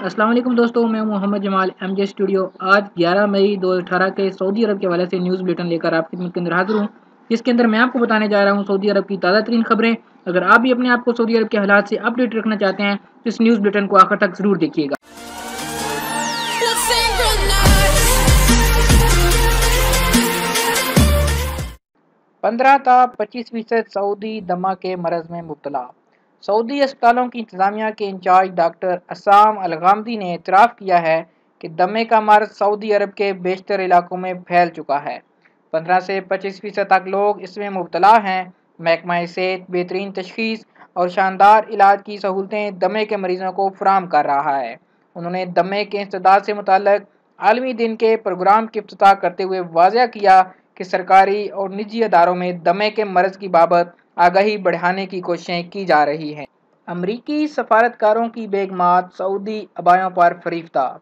अस्सलाम वालेकुम दोस्तों, मैं मोहम्मद जमाल MJ स्टूडियो। आज 11 मई 2018 के सऊदी अरब के हवाले से न्यूज़ बुलेटिन लेकर आपकी खिदमत के अंदर हाजिर हूँ, जिसके अंदर मैं आपको बताने जा रहा हूँ सऊदी अरब की ताज़ा तरीन खबरें। अगर आप भी अपने आप को सऊदी अरब के हालात से अपडेट रखना चाहते हैं तो इस न्यूज़ बुलेटिन को आखिर तक ज़रूर देखिएगा। 15 था 25% सऊदी दमा के मरज़ में मुब्तला। सऊदी अस्पतालों की इंतज़ामिया के इंचार्ज डॉक्टर असाम अलगामदी ने इतराफ़ किया है कि दमे का मर्ज़ सऊदी अरब के बेशतर इलाकों में फैल चुका है। 15 से 25% तक लोग इसमें मुब्तला हैं। महकमा सेहत बेहतरीन तशख़ीस और शानदार इलाज की सहूलतें दमे के मरीज़ों को फराहम कर रहा है। उन्होंने दमे के इंसदाद से मुताल्लिक़ आलमी दिन के प्रोग्राम की इफ्तिताह करते हुए वाज़ह किया कि सरकारी और निजी अदारों में दमे के मर्ज़ की बाबत आगाही बढ़ाने की कोशिशें की जा रही हैं। अमरीकी सफारतकारों की बेगमात सऊदी अबायों पर फरीफ्ता।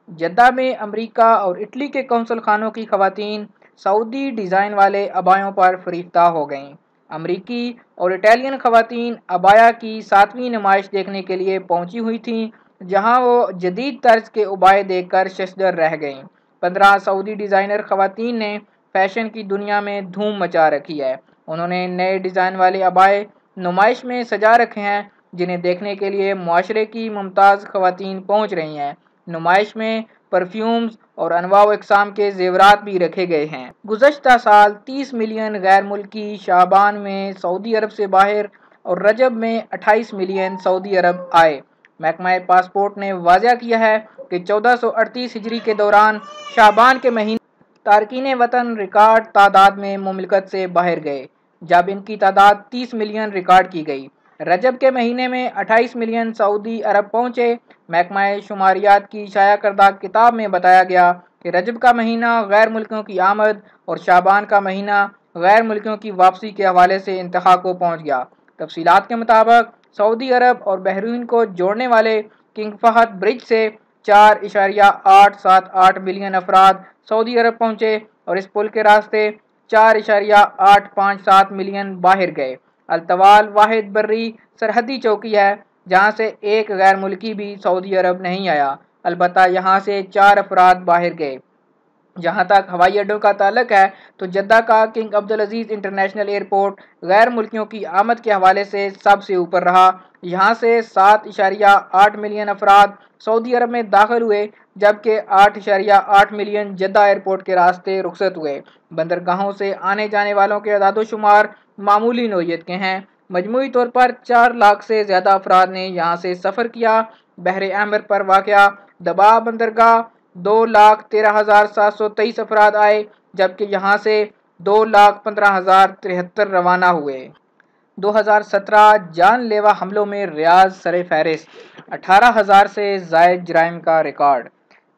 जद्दा में अमरीका और इटली के कौंसल खानों की खवातीन सऊदी डिज़ाइन वाले अबायों पर फरीफ्ता हो गईं। अमरीकी और इटालियन खवातीन अबाया की 7वीं नुमाइश देखने के लिए पहुंची हुई थीं, जहां वो जदीद तर्ज के उबाए देखकर शशदर रह गईं। 15 सऊदी डिज़ाइनर खवातीन ने फैशन की दुनिया में धूम मचा रखी है। उन्होंने नए डिज़ाइन वाले अबाए नुमाइश में सजा रखे हैं, जिन्हें देखने के लिए मुआशरे की मुमताज़ खवातीन पहुंच रही हैं। नुमाइश में परफ्यूम्स और अनवाव इकसाम के जेवरात भी रखे गए हैं। गुज़श्ता साल 30 मिलियन गैर मुल्की शाबान में सऊदी अरब से बाहर और रजब में 28 मिलियन सऊदी अरब आए। महकमा पासपोर्ट ने वाज़ह किया है कि 1438 हिजरी के दौरान शाबान के महीने तारकीन वतन रिकॉर्ड तादाद में मुमलिकत से बाहर गए, जब इनकी तादाद 30 मिलियन रिकॉर्ड की गई। रजब के महीने में 28 मिलियन सऊदी अरब पहुंचे। महकमा शुमारियात की शाया करदा किताब में बताया गया कि रजब का महीना गैर मुल्कियों की आमद और शाबान का महीना गैर मुल्कियों की वापसी के हवाले से इंतहा को पहुंच गया। तफसीलात के मुताबिक सऊदी अरब और बहरीन को जोड़ने वाले किंग फहद ब्रिज से 4.878 मिलियन अफराद सऊदी अरब पहुंचे और इस पुल के रास्ते 4.857 मिलियन बाहर गए। अल्तवाल वाहिद बर्री सरहदी चौकी है जहां से एक गैर मुल्की भी सऊदी अरब नहीं आया, अलबत्ता यहां से 4 अफराद बाहर गए। जहां तक हवाई अड्डों का ताल्लुक है तो जद्दा का किंग अब्दुल अजीज इंटरनेशनल एयरपोर्ट गैर मुल्कियों की आमद के हवाले से सबसे ऊपर रहा। यहाँ से 7.8 मिलियन अफराद सऊदी अरब में दाखिल हुए, जबकि 8.8 मिलियन जद्दा एयरपोर्ट के रास्ते रुखसत हुए। बंदरगाहों से आने जाने वालों के अदादोशुमार मामूली नौयत के हैं। मजमूई तौर पर 4 लाख से ज़्यादा अफराद ने यहाँ से सफ़र किया। बहरे अहमर पर वाक़या दबा बंदरगाह 2,13,723 अफराद आए, जबकि यहाँ से 2,15,073 रवाना हुए। 2017 जानलेवा हमलों में रियाज सरे फहरिस्त, 18,000 से ज़ायद जराइम का रिकॉर्ड।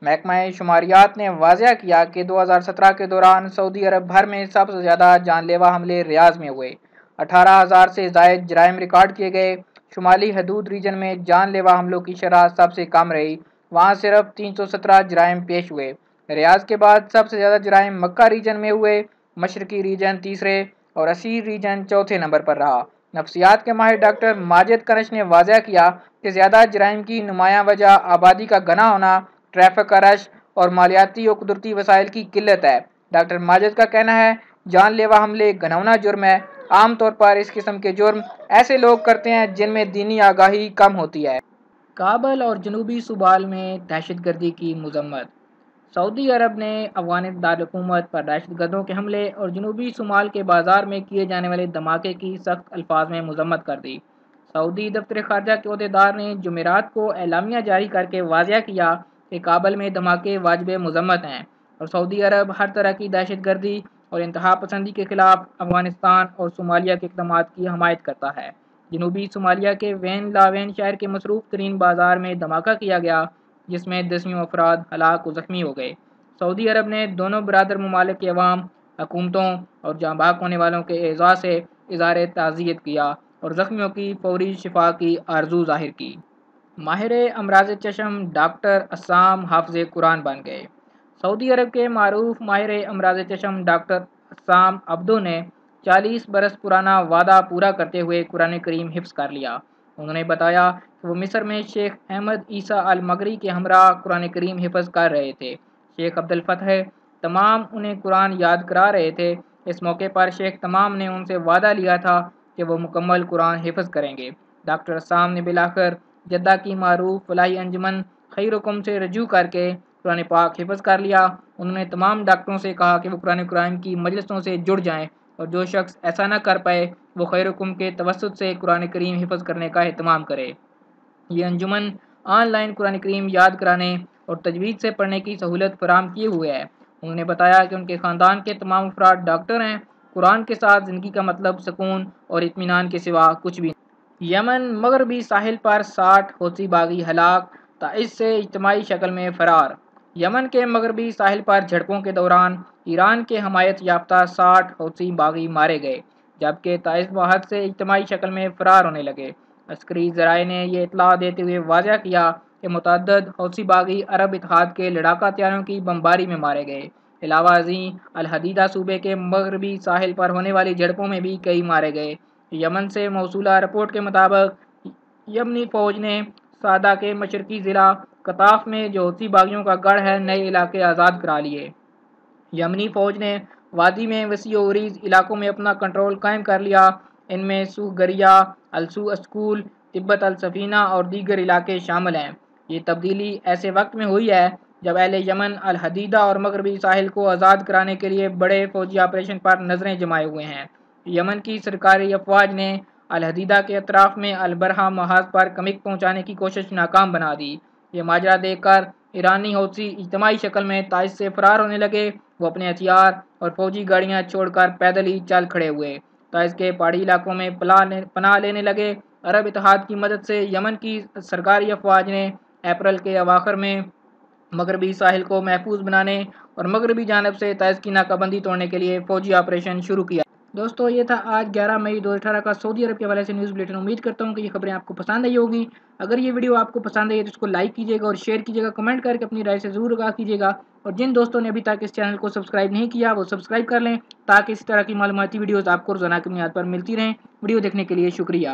महकमा शुमारियात ने वाज़ह किया कि 2017 के दौरान सऊदी अरब भर में सबसे ज़्यादा जानलेवा हमले रियाज में हुए। 18,000 से ज़ायद जराइम रिकॉर्ड किए गए। शुमाली हदूद रीजन में जानलेवा हमलों की शरह सबसे कम रही, वहाँ सिर्फ 317 जराइम पेश हुए। रियाज के बाद सबसे ज़्यादा जराइम मक्का रीजन में हुए। मशरकी रीजन तीसरे और असीर रीजन चौथे नंबर पर रहा। नफ्सियात के माहिर डॉक्टर माजिद कनश ने वाज़ह किया कि ज़्यादा जराइम की नुमायां वजह आबादी का घना होना, ट्रैफिक का रश और मालियाती और कुदरती वसाइल की किल्लत है। डॉक्टर माजिद का कहना है, जानलेवा हमले घनौना जुर्म है। आम तौर पर इस किस्म के जुर्म ऐसे लोग करते हैं जिनमें दीनी आगाही कम होती है। काबल और जनूबी सूबाल में दहशतगर्दी की मजम्मत। सऊदी अरब ने अफगान दारकूमत पर दहशतगर्दों के हमले और जनूबी शुमाल के बाजार में किए जाने वाले धमाके की सख्त अल्फाज में मजम्मत कर दी। सऊदी दफ्तर खारजा के अहदेदार ने जुमेरात को एलामिया जारी करके वाज़ह किया कि काबल में धमाके वाजिब मजम्मत हैं और सऊदी अरब हर तरह की दहशतगर्दी और इंतहा पसंदी के खिलाफ अफगानिस्तान और सोमालिया के इक़दाम की हमायत करता है। जनूबी सोमालिया के वैन लावेन शहर के मसरूफ़ तरीन बाजार में धमाका किया गया, जिसमें 10 अफराद हलाक व ज़ख्मी हो गए। सऊदी अरब ने दोनों बरादर ममालिक के अवाम, हुकूमतों और जाँ बहक होने वालों के एज़ा से इज़हार ताज़ियत किया और ज़ख्मियों की फौरी शिफा की आरज़ू ज़ाहिर की। माहिर अमराज़ चशम डॉक्टर अस्साम हाफ़िज़ कुरान बन गए। सऊदी अरब के मारूफ माहिर अमराज़ चशम डॉक्टर अस्साम अब्दो ने 40 बरस पुराना वादा पूरा करते हुए कुरान करीम हिफ्ज़ कर लिया। انہوں نے بتایا کہ وہ مصر میں شیخ احمد عیسیٰ المغری کے ہمراہ قرآن کریم حفظ کر رہے تھے۔ شیخ عبدالفتح تمام انہیں قرآن یاد کرا رہے تھے۔ اس موقع پر شیخ تمام نے ان سے وعدہ لیا تھا کہ وہ مکمل قرآن حفظ کریں گے۔ ڈاکٹر عصام نے بلاخر جدہ کی معروف فلاحی انجمن خیرکم سے رجوع کر کے قرآن پاک حفظ کر لیا۔ انہوں نے تمام ڈاکٹروں سے کہا کہ وہ قرآن کریم کی مجلسوں سے جڑ جائیں اور جو شخص ایسا نہ کر پائے وہ خیرکم کے توسط سے قرآن کریم حفظ کرنے کا اہتمام کرے۔ یہ انجمن آن لائن قرآن کریم یاد کرانے اور تجوید سے پڑھنے کی سہولت فراہم کیے ہوئے ہے۔ انہوں نے بتایا کہ ان کے خاندان کے تمام افراد ڈاکٹر ہیں۔ قرآن کے ساتھ زندگی کا مطلب سکون اور اطمینان کے سوا کچھ بھی نہیں۔ یمن مغربی ساحل پر 60 حوثی باغی ہلاک، تعز سے اجتماعی شکل میں فرار۔ یمن کے مغربی ساحل پر جھڑپوں کے دوران ایران کے حمایت یافتہ 60 حوثی باغی مارے گئے، جبکہ تعز واحد سے اجتماعی شکل میں فرار ہونے لگے۔ عسکری ذرائع نے یہ اطلاع دیتے ہوئے واضح کیا کہ متعدد حوثی باغی عرب اتحاد کے لڑاکا طیاروں کی بمباری میں مارے گئے۔ علاوہ ازیں الحدیدہ صوبے کے مغربی ساحل پر ہونے والی جھڑپوں میں بھی کئی مارے گئے۔ یمن سے موصولہ رپورٹ کے مطابق یمنی فوج نے صعدہ کے مشرقی ضلع قطاف میں جو حوثی باغیوں کا گڑھ ہے نئے علاقے آزاد کرا لیے۔ یمنی فوج نے وادی میں وسیع و عریض علاقوں میں اپنا کنٹرول قائم کر لیا۔ ان میں سوح گریا، السو اسکول، تبت السفینہ اور دیگر علاقے شامل ہیں۔ یہ تبدیلی ایسے وقت میں ہوئی ہے جب اہل یمن الحدیدہ اور مغربی ساحل کو آزاد کرانے کے لیے بڑے فوجی آپریشن پر نظریں جمائے ہوئے ہیں۔ یمن کی سرکاری افواج نے الحدیدہ کے اطراف میں البرحہ محاذ پر کمک پہنچانے کی کوشش ناکام بنا دی۔ یہ ماجرا دیکھ کر ایرانی حوثی اجتماعی شکل میں تعز سے فرار ہونے لگے۔ وہ اپنے ہتھیار اور فوجی گاڑیاں چھوڑ کر پیدل ہی چل کھڑے ہوئے، تعز کے پہاڑی علاقوں میں پناہ لینے لگے۔ عرب اتحاد کی مدد سے یمن کی سرکاری افواج نے اپریل کے اواخر میں مغربی ساحل کو محفوظ بنانے اور مغربی جانب سے تعز کی ناکہ بندی توڑنے کے لیے فوجی آپریشن شروع کیا۔ دوستو یہ تھا آج 11 مئی 2018 کا سعودی عرب کے حوالے سے نیوز بلیٹن۔ امید کرتا ہوں کہ یہ خبریں آپ کو پسند آئی ہوگی۔ اگر یہ ویڈیو آپ کو پسند آئی ہے تو اس کو لائک کیجیے گا اور شیئر کیجیے گا، کمنٹ کر کے اپنی رائے سے ضرور آگاہ کیجیے گا، اور جن دوستوں نے ابھی تک اس چینل کو سبسکرائب نہیں کیا وہ سبسکرائب کر لیں تاکہ اس طرح کی معلوماتی ویڈیوز آپ کو روزانہ کی بنیاد پر ملتی رہیں۔ ویڈیو دیکھنے کے لیے شکریہ۔